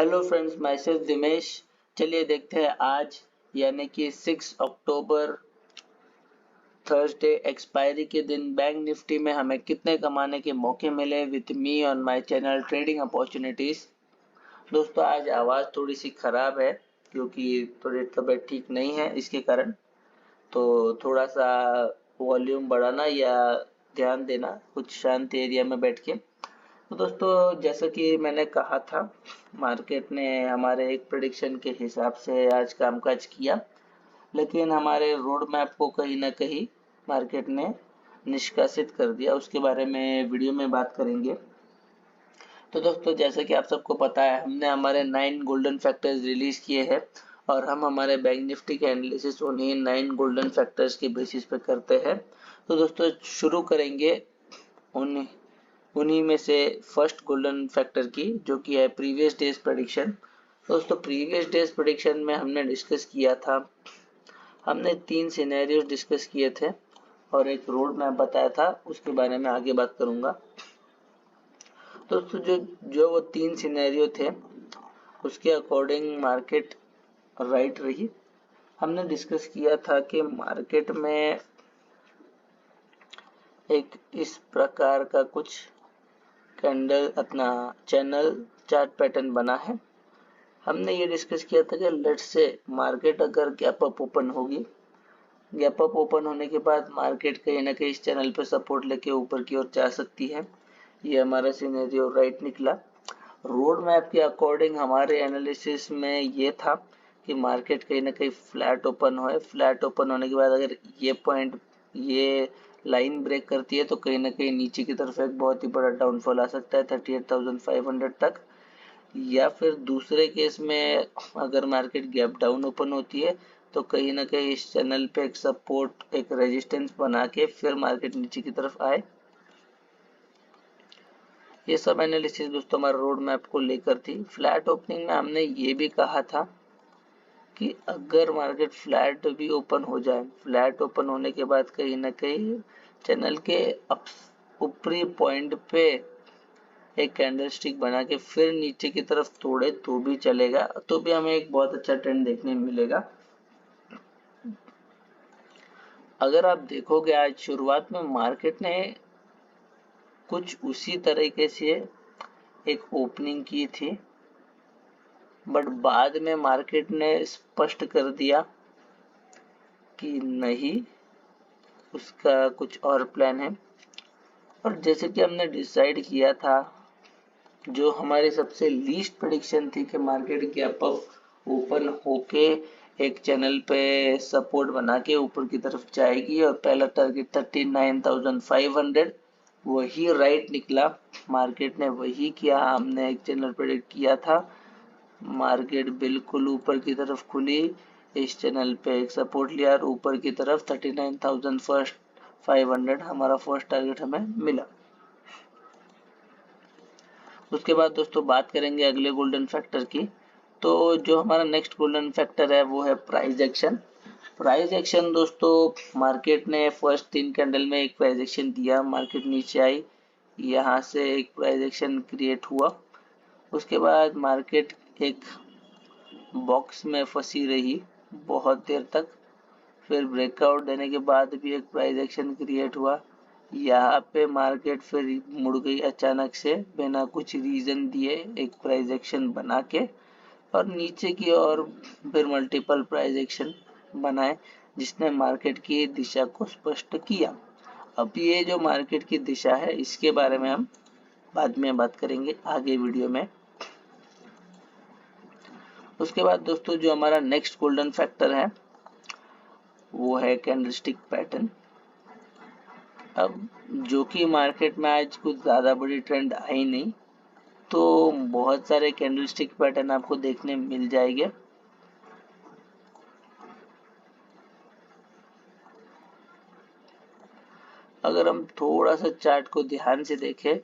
Hello friends, मैं सिर्फ दिमेश। चलिए देखते हैं आज यानी कि 6 अक्टूबर थर्सडे एक्सपायरी के दिन बैंक निफ्टी में हमें कितने कमाने के मौके मिले with me on my channel trading opportunities. दोस्तों, आज आवाज़ थोड़ी सी खराब है क्योंकि थोड़ी तबीयत ठीक नहीं है, इसके कारण तो थोड़ा सा वॉल्यूम बढ़ाना या ध्यान देना कुछ शांत एरिया में बैठ के। तो दोस्तों, जैसा कि मैंने कहा था, मार्केट ने हमारे एक प्रेडिक्शन के हिसाब से आज कामकाज किया, लेकिन हमारे रोड मैप को कहीं ना कहीं मार्केट ने निष्कासित कर दिया। उसके बारे में वीडियो में बात करेंगे। तो दोस्तों, जैसा कि आप सबको पता है, हमने हमारे 9 गोल्डन फैक्टर्स रिलीज किए हैं और हम हमारे बैंक निफ्टी के एनालिसिस उन्हीं 9 गोल्डन फैक्टर्स के बेसिस पे करते हैं। तो दोस्तों, शुरू करेंगे उन्हीं में से फर्स्ट गोल्डन फैक्टर की, जो कि है प्रीवियस डेज प्रेडिक्शन। दोस्तों, प्रीवियस डेज प्रेडिक्शन में हमने डिस्कस किया था, हमने 3 सिनेरियोज डिस्कस किए थे और एक रोड मैप बताया था। उसके बारे में आगे बात करूंगा। दोस्तों, जो वो 3 सिनेरियो थे उसके अकॉर्डिंग मार्केट राइट रही। हमने डिस्कस किया था कि मार्केट में एक इस प्रकार का कुछ कैंडल अपना चैनल चार्ट पैटर्न बना है। हमने ये डिस्कस किया था कि लेट्स से मार्केट अगर गैप अप ओपन होगी, गैप अप ओपन होने के बाद मार्केट कहीं ना कहीं इस चैनल पे सपोर्ट लेके ऊपर की ओर जा सकती है। ये हमारा सिनेरियो राइट निकला। रोड मैप के अकॉर्डिंग हमारे एनालिसिस में ये था कि मार्केट कहीं ना कहीं फ्लैट ओपन होए, फ्लैट ओपन होने के बाद अगर ये पॉइंट ये लाइन ब्रेक करती है तो कहीं ना कहीं नीचे की तरफ एक बहुत ही बड़ा डाउनफॉल आ सकता है 38,500 तक। या फिर दूसरे केस में अगर मार्केट गैप डाउन ओपन होती है तो कहीं ना कहीं इस चैनल पे एक सपोर्ट, एक रेजिस्टेंस बना के फिर मार्केट नीचे की तरफ आए। ये सब एनालिसिस दोस्तों हमारे रोड मैप को लेकर थी। फ्लैट ओपनिंग में हमने ये भी कहा था कि अगर मार्केट फ्लैट भी ओपन हो जाए, फ्लैट ओपन होने के बाद कहीं ना कहीं चैनल के ऊपरी पॉइंट पे एक कैंडलस्टिक बना के फिर नीचे की तरफ तोड़े तो भी चलेगा, तो भी हमें एक बहुत अच्छा ट्रेंड देखने मिलेगा। अगर आप देखोगे, आज शुरुआत में मार्केट ने कुछ उसी तरीके से एक ओपनिंग की थी, बट बाद में मार्केट ने स्पष्ट कर दिया कि नहीं, उसका कुछ और प्लान है। और जैसे कि हमने डिसाइड किया था, जो हमारी सबसे लीस्ट प्रेडिक्शन थी कि मार्केट गैप अप ओपन होके एक चैनल पे सपोर्ट बना के ऊपर की तरफ जाएगी और पहला टारगेट 39,500, वही राइट निकला। मार्केट ने वही किया, हमने एक चैनल प्रेडिक्ट किया था। मार्केट बिल्कुल ऊपर की तरफ खुली, इस चैनल पे एक सपोर्ट लिया और ऊपर की तरफ 39,500 हमारा फर्स्ट टारगेट हमें मिला। उसके बाद दोस्तों बात करेंगे अगले गोल्डन फैक्टर की। तो जो हमारा नेक्स्ट गोल्डन फैक्टर है वो है प्राइस एक्शन। प्राइस एक्शन दोस्तों, मार्केट ने फर्स्ट 3 कैंडल में एक प्राइस एक्शन दिया, मार्केट नीचे आई, यहाँ से एक प्राइस एक्शन क्रिएट हुआ। उसके बाद मार्केट एक बॉक्स में फंसी रही बहुत देर तक, फिर ब्रेकआउट देने के बाद भी एक प्राइस एक्शन क्रिएट हुआ। यहाँ पे मार्केट फिर मुड़ गई अचानक से बिना कुछ रीजन दिए एक प्राइस एक्शन बना के, और नीचे की ओर फिर मल्टीपल प्राइस एक्शन बनाए, जिसने मार्केट की दिशा को स्पष्ट किया। अब ये जो मार्केट की दिशा है, इसके बारे में हम बाद में बात करेंगे आगे वीडियो में। उसके बाद दोस्तों, जो हमारा नेक्स्ट गोल्डन फैक्टर है वो है कैंडलस्टिक पैटर्न। अब जो कि मार्केट में आज कुछ ज़्यादा बड़ी ट्रेंड आई नहीं, तो बहुत सारे कैंडलस्टिक पैटर्न आपको देखने मिल जाएंगे। अगर हम थोड़ा सा चार्ट को ध्यान से देखें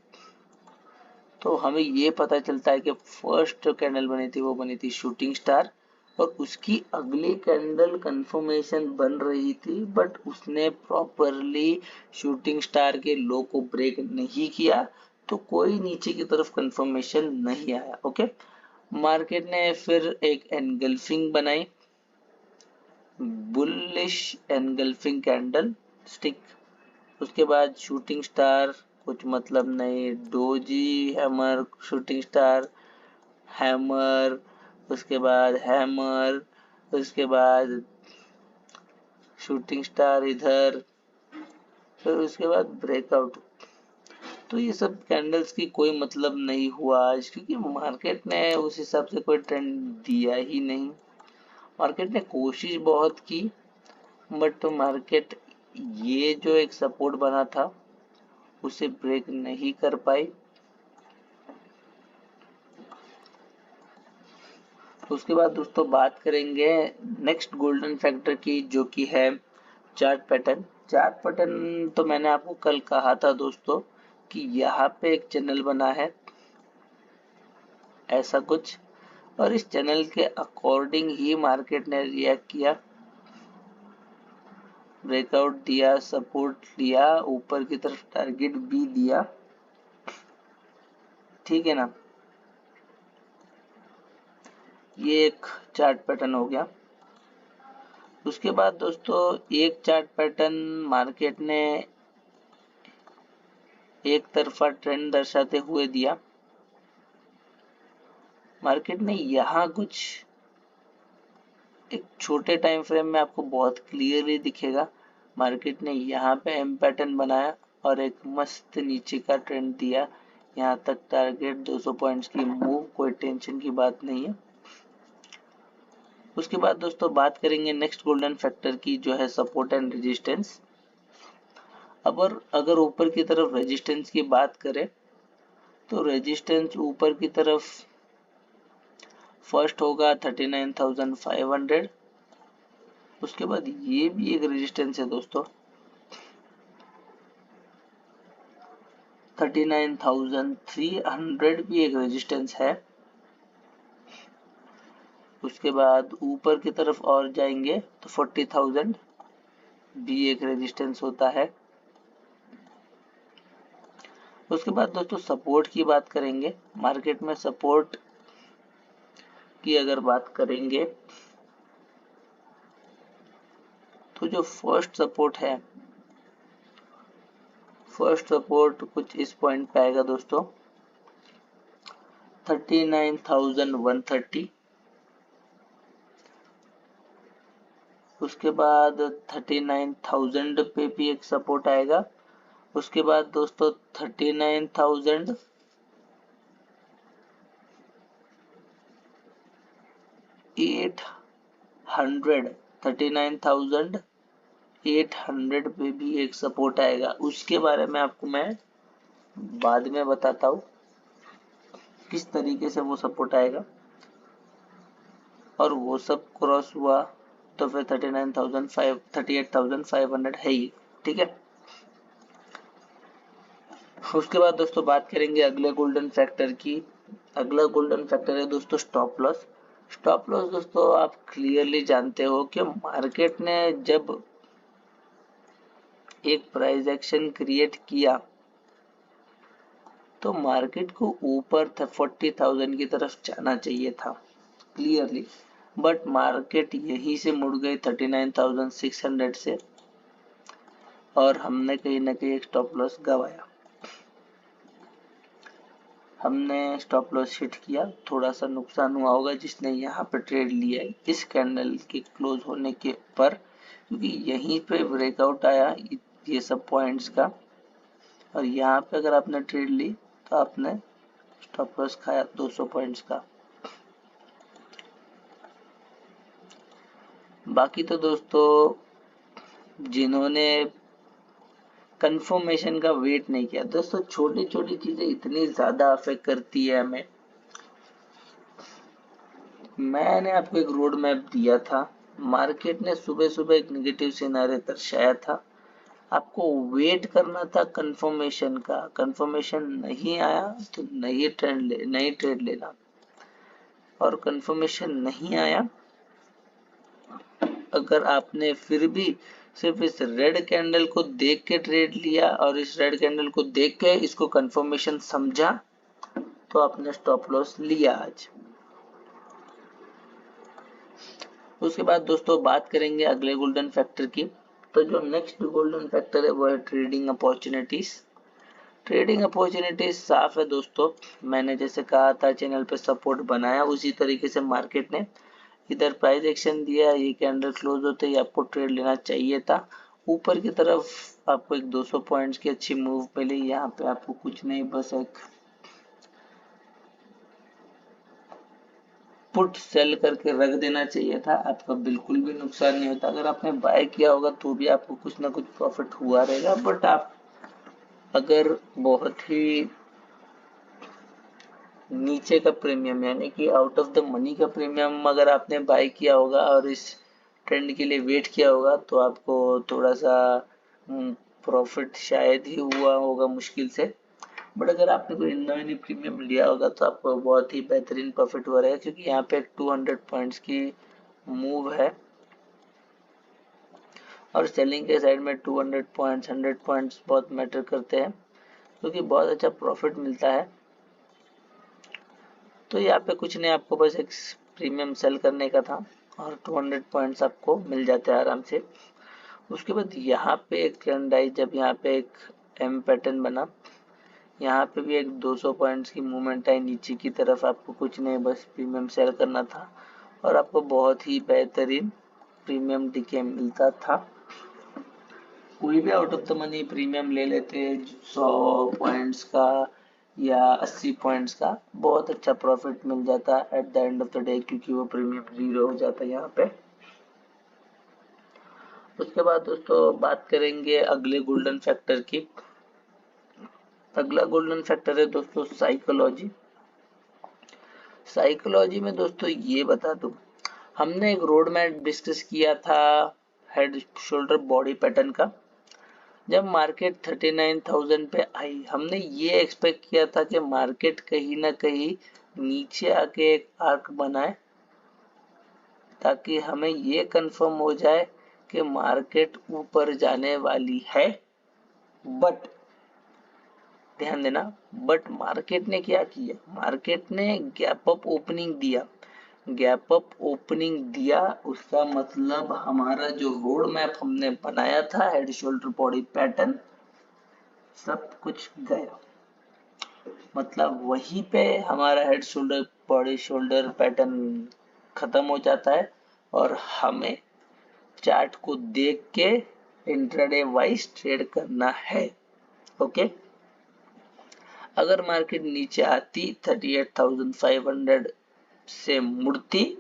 तो हमें ये पता चलता है कि फर्स्ट जो कैंडल बनी थी वो बनी थी शूटिंग स्टार, और उसकी अगली कैंडल कंफर्मेशन बन रही थी, बट उसने प्रॉपरली शूटिंग स्टार के लो को ब्रेक नहीं किया, तो कोई नीचे की तरफ कंफर्मेशन नहीं आया। ओके, मार्केट ने फिर एक एनगल्फिंग बनाई, बुलिश एनगल्फिंग कैंडल स्टिक। उसके बाद शूटिंग स्टार, कुछ मतलब नहीं, doji, hammer, shooting star, hammer, उसके बाद हैमर, उसके बाद शूटिंग स्टार इधर, फिर उसके बाद ब्रेकआउट। तो ये सब कैंडल्स की कोई मतलब नहीं हुआ आज, क्योंकि मार्केट ने उस हिसाब से कोई ट्रेंड दिया ही नहीं। मार्केट ने कोशिश बहुत की, बट मार्केट ये जो एक सपोर्ट बना था उसे ब्रेक नहीं कर पाई। उसके बाद दोस्तों बात करेंगे नेक्स्ट गोल्डन फैक्टर की, जो कि है चार्ट पैटर्न। चार्ट पैटर्न तो मैंने आपको कल कहा था दोस्तों कि यहाँ पे एक चैनल बना है ऐसा कुछ, और इस चैनल के अकॉर्डिंग ही मार्केट ने रिएक्ट किया, ब्रेकआउट दिया, सपोर्ट लिया, ऊपर की तरफ टारगेट भी दिया, ठीक है ना। ये एक चार्ट पैटर्न हो गया। उसके बाद दोस्तों एक चार्ट पैटर्न मार्केट ने एक तरफा ट्रेंड दर्शाते हुए दिया। मार्केट ने यहाँ कुछ एक छोटे टाइम फ्रेम में आपको बहुत क्लियरली दिखेगा, मार्केट ने यहाँ पे एम पैटर्न बनाया और एक मस्त नीचे का ट्रेंड दिया। यहाँ तक टारगेट 200 पॉइंट्स की मूव, कोई टेंशन की बात नहीं है। उसके बाद दोस्तों बात करेंगे नेक्स्ट गोल्डन फैक्टर की, जो है सपोर्ट एंड रेजिस्टेंस। अगर ऊपर की तरफ रेजिस्टेंस की बात करें तो रेजिस्टेंस ऊपर की तरफ फर्स्ट होगा 39,500। उसके बाद ये भी एक रेजिस्टेंस है दोस्तों 39,300 भी एक रेजिस्टेंस है। उसके बाद ऊपर की तरफ और जाएंगे तो 40,000 भी एक रेजिस्टेंस होता है। उसके बाद दोस्तों सपोर्ट की बात करेंगे। मार्केट में सपोर्ट की अगर बात करेंगे तो जो फर्स्ट सपोर्ट है, फर्स्ट सपोर्ट कुछ इस पॉइंट पे आएगा दोस्तों 39,130। उसके बाद 39,000 पे भी एक सपोर्ट आएगा। उसके बाद दोस्तों 39,800, 39,800 पे भी एक सपोर्ट आएगा। उसके बारे में आपको मैं बाद में बताता हूँ किस तरीके से वो सपोर्ट आएगा, और वो सब क्रॉस हुआ तो फिर 38,500 है ही, ठीक है। उसके बाद दोस्तों बात करेंगे अगले गोल्डन फैक्टर की। अगला गोल्डन फैक्टर है दोस्तों स्टॉप लॉस। स्टॉप लॉस दोस्तों आप क्लियरली जानते हो कि मार्केट ने जब एक प्राइस एक्शन क्रिएट किया तो मार्केट को ऊपर 40,000 की तरफ जाना चाहिए था क्लियरली, बट मार्केट यहीं से मुड़ गई 39,600 से, और हमने कहीं ना कहीं एक स्टॉप लॉस गवाया। हमने स्टॉप लॉस हिट किया, थोड़ा सा नुकसान हुआ होगा जिसने यहाँ पे ट्रेड लिया है इस कैंडल के क्लोज होने के पर, क्योंकि यहीं पे ब्रेकआउट आया ये सब पॉइंट्स का, और यहाँ पे अगर आपने ट्रेड ली तो आपने स्टॉप लॉस खाया 200 पॉइंट्स का। बाकी तो दोस्तों जिन्होंने कंफर्मेशन का वेट नहीं किया, दोस्तों छोटी छोटी चीजें इतनी ज्यादा अफेक्ट करती है हमें। मैंने आपको एक रोड मैप दिया था, मार्केट ने सुबह सुबह एक नेगेटिव सिनारियो दर्शाया था, आपको वेट करना था कंफर्मेशन का। कंफर्मेशन नहीं आया तो नई ट्रेड लेना, और कंफर्मेशन नहीं आया, अगर आपने फिर भी सिर्फ इस रेड कैंडल को देख के ट्रेड लिया और इस रेड कैंडल को देख के इसको कंफर्मेशन समझा तो आपने स्टॉप लॉस लिया आज। उसके बाद दोस्तों बात करेंगे अगले गोल्डन फैक्टर की। तो जो नेक्स्ट गोल्डन फैक्टर है वो है ट्रेडिंग अपॉर्चुनिटीज। ट्रेडिंग अपॉर्चुनिटीज साफ है दोस्तों, मैंने जैसे कहा था चैनल पे सपोर्ट बनाया उसी तरीके से मार्केट ने इधर प्राइस एक्शन दिया, ये कैंडल क्लोज होते ही आपको ट्रेड लेना चाहिए था। ऊपर की तरफ आपको एक 200 पॉइंट्स की अच्छी मूव मिली, यहाँ पे आपको कुछ नहीं बस एक पुट सेल करके रख देना चाहिए था, आपका बिल्कुल भी नुकसान नहीं होता। अगर आपने बाय किया होगा तो भी आपको कुछ ना कुछ प्रॉफिट हुआ रहेगा, बट आप अगर बहुत ही नीचे का प्रीमियम यानी कि आउट ऑफ द मनी का प्रीमियम अगर आपने बाय किया होगा और इस ट्रेंड के लिए वेट किया होगा तो आपको थोड़ा सा प्रॉफिट शायद ही हुआ होगा मुश्किल से। बट अगर आपने कोई नॉन प्रीमियम लिया होगा तो आपको बहुत ही बेहतरीन प्रॉफिट हो रहा है, क्योंकि यहाँ पे 200 पॉइंट्स की मूव है और सेलिंग के साइड में 200 पॉइंट्स 100 पॉइंट्स बहुत मैटर करते हैं, क्योंकि बहुत अच्छा प्रॉफिट मिलता है। तो यहाँ पे कुछ नहीं, आपको बस एक प्रीमियम सेल करने का था और 200 पॉइंट्स आपको मिल जाते हैं आराम से। उसके बाद यहाँ पे एक ट्रेंड आई, जब यहाँ पे एक एम पैटर्न बना, यहाँ पे भी एक 200 पॉइंट्स की मूवमेंट आई नीचे की तरफ, आपको कुछ नहीं बस प्रीमियम सेल करना था और आपको बहुत ही बेहतरीन प्रीमियम डीके मिलता था। कोई भी out of the money premium ले लेते 100 पॉइंट्स का या 80 पॉइंट्स का, बहुत अच्छा प्रॉफिट मिल जाता है at the end of the day, क्योंकि वो प्रीमियम जीरो हो जाता है यहाँ पे। उसके बाद दोस्तों बात करेंगे अगले गोल्डन फैक्टर की। अगला गोल्डन फैक्टर है दोस्तों साइकोलॉजी। साइकोलॉजी में दोस्तों ये बता दूं, हमने एक रोड मैप डिस्कस किया था हेड शोल्डर बॉडी पैटर्न का। जब मार्केट 39,000 पे आई, हमने ये एक्सपेक्ट किया था कि मार्केट कहीं ना कहीं नीचे आके एक आर्क बनाए, ताकि हमें ये कंफर्म हो जाए कि मार्केट ऊपर जाने वाली है। बट ध्यान देना, बट मार्केट ने क्या किया, मार्केट ने गैप अप ओपनिंग दिया। गैप अप ओपनिंग दिया उसका मतलब हमारा जो रोड मैप हमने बनाया था हेड शोल्डर बॉडी पैटर्न, सब कुछ गया। मतलब वहीं पे हमारा head shoulder body shoulder pattern खत्म हो जाता है और हमें चार्ट को देख के इंट्राडे वाइज ट्रेड करना है। ओके, अगर मार्केट नीचे आती 38,500 से मुड़ती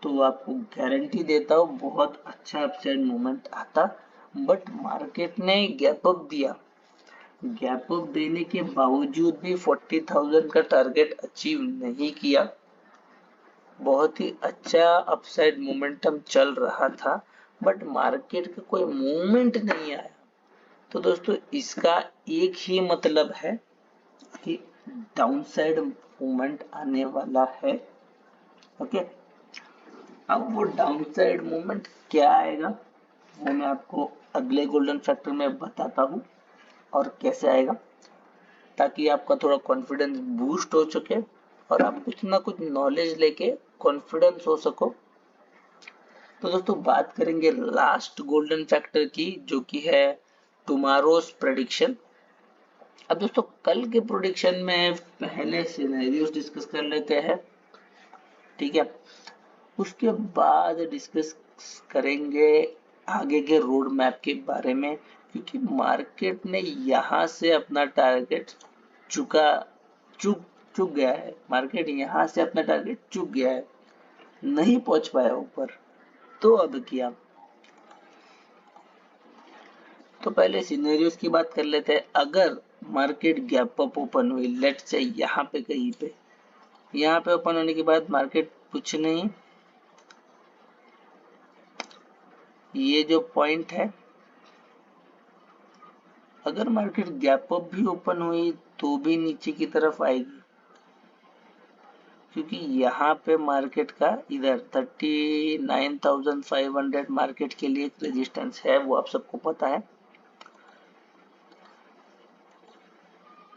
तो आपको गारंटी देता हूँ बहुत अच्छा अपसाइड मूवमेंट आता। बट मार्केट ने गैप अप दिया, गैप अप देने के बावजूद भी 40,000 का टारगेट अचीव नहीं किया। बहुत ही अच्छा अपसाइड मोमेंटम चल रहा था, बट मार्केट का कोई मूवमेंट नहीं आया। तो दोस्तों इसका एक ही मतलब है कि डाउनसाइड मूवमेंट आने वाला है। ओके, अब वो डाउनसाइड मूवमेंट क्या आएगा वो मैं आपको अगले गोल्डन फैक्टर में बताता हूँ और कैसे आएगा, ताकि आपका थोड़ा कॉन्फिडेंस बूस्ट हो सके और आप कुछ ना कुछ नॉलेज लेके कॉन्फिडेंस हो सको। तो दोस्तों बात करेंगे लास्ट गोल्डन फैक्टर की, जो कि है टुमारोज प्रेडिक्शन। अब दोस्तों कल के प्रोडिक्शन में पहले सिनेरियोस डिस्कस कर लेते हैं, ठीक है। उसके बाद डिस्कस करेंगे आगे के रोड मैप के बारे में, क्योंकि मार्केट ने यहाँ से अपना टारगेट चुका चुक चुक गया है। मार्केट यहाँ से अपना टारगेट चुक गया है, नहीं पहुंच पाया ऊपर। तो अब क्या, तो पहले सिनेरियोस की बात कर लेते हैं। अगर मार्केट गैप अप ओपन हुई, लेट से यहाँ पे कहीं पे, यहाँ पे ओपन होने के बाद मार्केट कुछ नहीं, ये जो पॉइंट है, अगर मार्केट गैप अप भी ओपन हुई तो भी नीचे की तरफ आएगी, क्योंकि यहाँ पे मार्केट का इधर 39,500 मार्केट के लिए एक रेजिस्टेंस है, वो आप सबको पता है।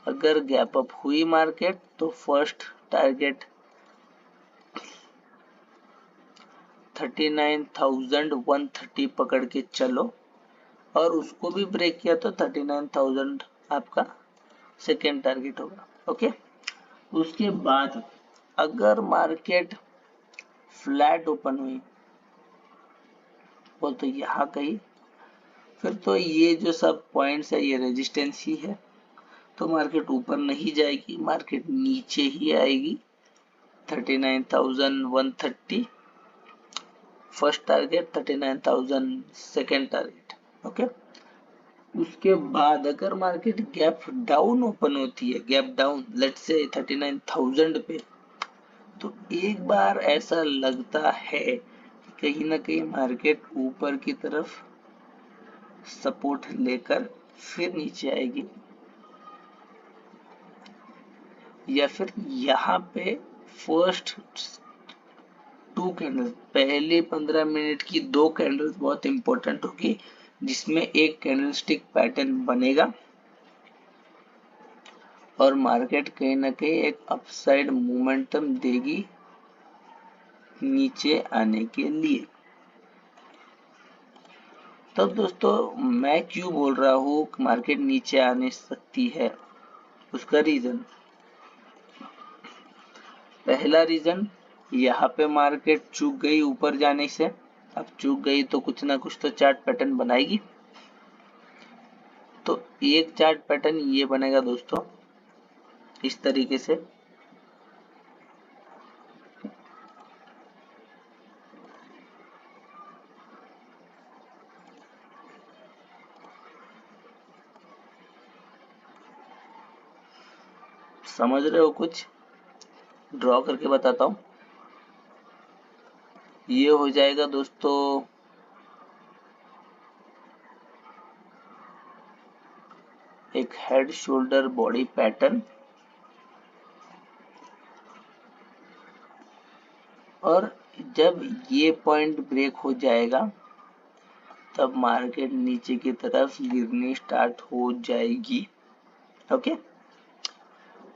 अगर गैप अप हुई मार्केट तो फर्स्ट टारगेट 39,130 पकड़ के चलो, और उसको भी ब्रेक किया तो 39,000 आपका सेकेंड टारगेट होगा। ओके, उसके बाद अगर मार्केट फ्लैट ओपन हुई बोल तो यहाँ कहीं, फिर तो ये जो सब पॉइंट्स है ये रेजिस्टेंस ही है, तो मार्केट ऊपर नहीं जाएगी, मार्केट नीचे ही आएगी। 39,130 first target, 39,000 second target. Okay, उसके बाद अगर मार्केट गैप डाउन ओपन होती है, गैप डाउन लेट्स से 39,000 पे, तो एक बार ऐसा लगता है कि कहीं ना कहीं मार्केट ऊपर की तरफ सपोर्ट लेकर फिर नीचे आएगी, या फिर यहाँ पे फर्स्ट 2 कैंडल्स, पहले 15 मिनट की 2 कैंडल्स बहुत इंपॉर्टेंट होगी, जिसमें एक कैंडलस्टिक पैटर्न बनेगा और मार्केट कहीं ना कहीं एक अपसाइड मोमेंटम देगी नीचे आने के लिए। तो दोस्तों मैं क्यों बोल रहा हूँ कि मार्केट नीचे आने सकती है, उसका रीजन, पहला रीजन यहाँ पे मार्केट चूक गई ऊपर जाने से, अब चूक गई तो कुछ ना कुछ तो चार्ट पैटर्न बनाएगी, तो एक चार्ट पैटर्न ये बनेगा दोस्तों इस तरीके से, समझ रहे हो, कुछ ड्रॉ करके बताता हूं। ये हो जाएगा दोस्तों एक हेड शोल्डर बॉडी पैटर्न, और जब ये पॉइंट ब्रेक हो जाएगा तब मार्केट नीचे की तरफ गिरनी स्टार्ट हो जाएगी। ओके,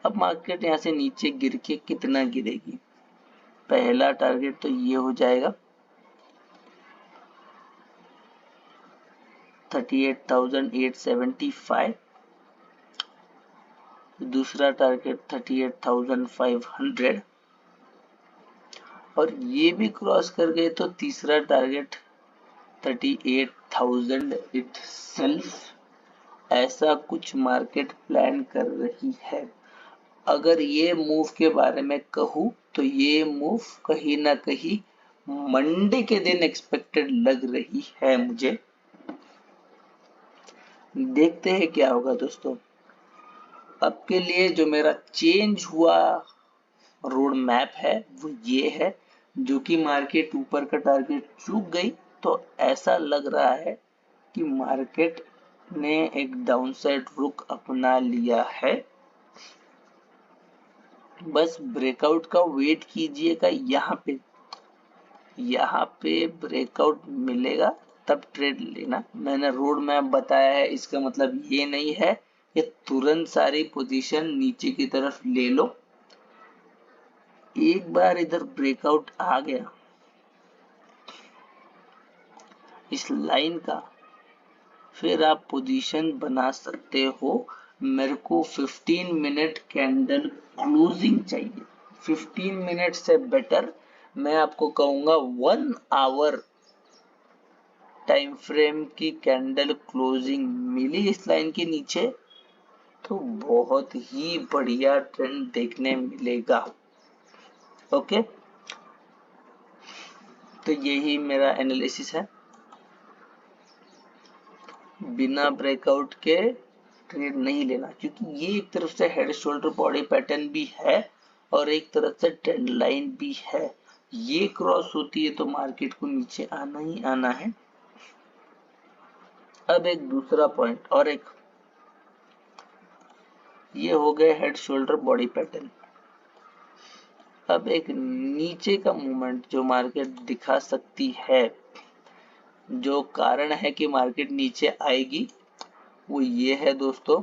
अब मार्केट यहाँ से नीचे गिर के कितना गिरेगी, पहला टारगेट तो ये हो जाएगा 38,875, दूसरा टारगेट 38,500, और ये भी क्रॉस कर गए तो तीसरा टारगेट 38,000 इटसेल्फ। ऐसा कुछ मार्केट प्लान कर रही है। अगर ये मूव के बारे में कहूँ तो ये मूव कहीं ना कहीं मंडे के दिन एक्सपेक्टेड लग रही है मुझे। देखते हैं क्या होगा दोस्तों। अब के लिए जो मेरा चेंज हुआ रोड मैप है वो ये है, जो कि मार्केट ऊपर का टारगेट चूक गई तो ऐसा लग रहा है कि मार्केट ने एक डाउनसाइड रुख अपना लिया है। बस ब्रेकआउट का वेट कीजिएगा, यहाँ पे ब्रेकआउट मिलेगा तब ट्रेड लेना। मैंने रोड मैप बताया है, इसका मतलब ये नहीं है कि तुरंत सारी पोजीशन नीचे की तरफ ले लो। एक बार इधर ब्रेकआउट आ गया इस लाइन का, फिर आप पोजीशन बना सकते हो। मेरे को 15 मिनट कैंडल क्लोजिंग चाहिए, 15 मिनट से बेटर मैं आपको कहूंगा 1 आवर टाइम फ्रेम की कैंडल क्लोजिंग मिली इस लाइन के नीचे तो बहुत ही बढ़िया ट्रेंड देखने मिलेगा। ओके, तो यही मेरा एनालिसिस है। बिना ब्रेकआउट के ट्रेड नहीं लेना, क्योंकि ये एक तरफ से हेड शोल्डर बॉडी पैटर्न भी है और एक तरफ से ट्रेंड लाइन भी है। ये क्रॉस होती है तो मार्केट को नीचे आना ही आना है। अब एक दूसरा पॉइंट और एक, ये हो गए हेड शोल्डर बॉडी पैटर्न। अब एक नीचे का मूवमेंट जो मार्केट दिखा सकती है, जो कारण है कि मार्केट नीचे आएगी, वो ये है दोस्तों,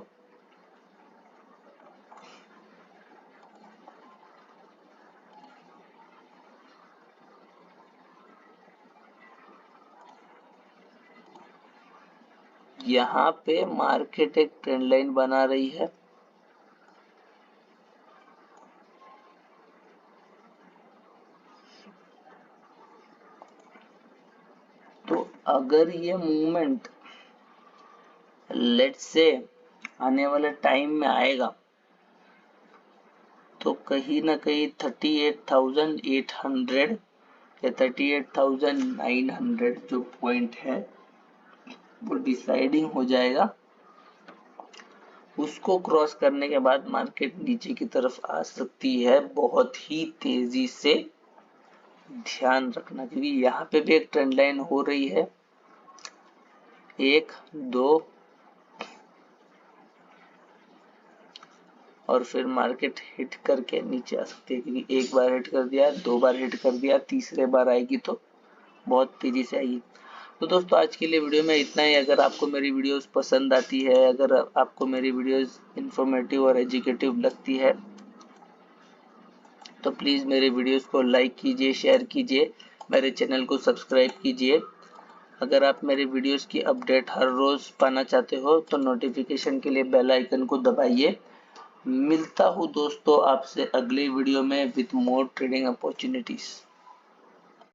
यहाँ पे मार्केट एक ट्रेंड लाइन बना रही है, तो अगर ये मूवमेंट लेट्स से आने वाले टाइम में आएगा तो कहीं ना कहीं 38,800 या 38,900 जो पॉइंट है वो डिसाइडिंग हो जाएगा। उसको क्रॉस करने के बाद मार्केट नीचे की तरफ आ सकती है बहुत ही तेजी से। ध्यान रखना क्योंकि यहाँ पे भी एक ट्रेंड लाइन हो रही है, 1 2 और फिर मार्केट हिट करके नीचे आ सकती है क्योंकि एक बार हिट कर दिया, 2 बार हिट कर दिया, तीसरे बार आएगी तो बहुत तेजी से आएगी। तो दोस्तों आज के लिए वीडियो में इतना ही। अगर आपको मेरी वीडियोस पसंद आती है, अगर आपको मेरी वीडियोस इंफॉर्मेटिव और एजुकेटिव लगती है तो प्लीज़ मेरे वीडियोस को लाइक कीजिए, शेयर कीजिए, मेरे चैनल को सब्सक्राइब कीजिए। अगर आप मेरे वीडियोस की अपडेट हर रोज़ पाना चाहते हो तो नोटिफिकेशन के लिए बेल आइकन को दबाइए। मिलता हूँ दोस्तों आपसे अगले वीडियो में विद मोर ट्रेडिंग अपॉर्चुनिटीज़।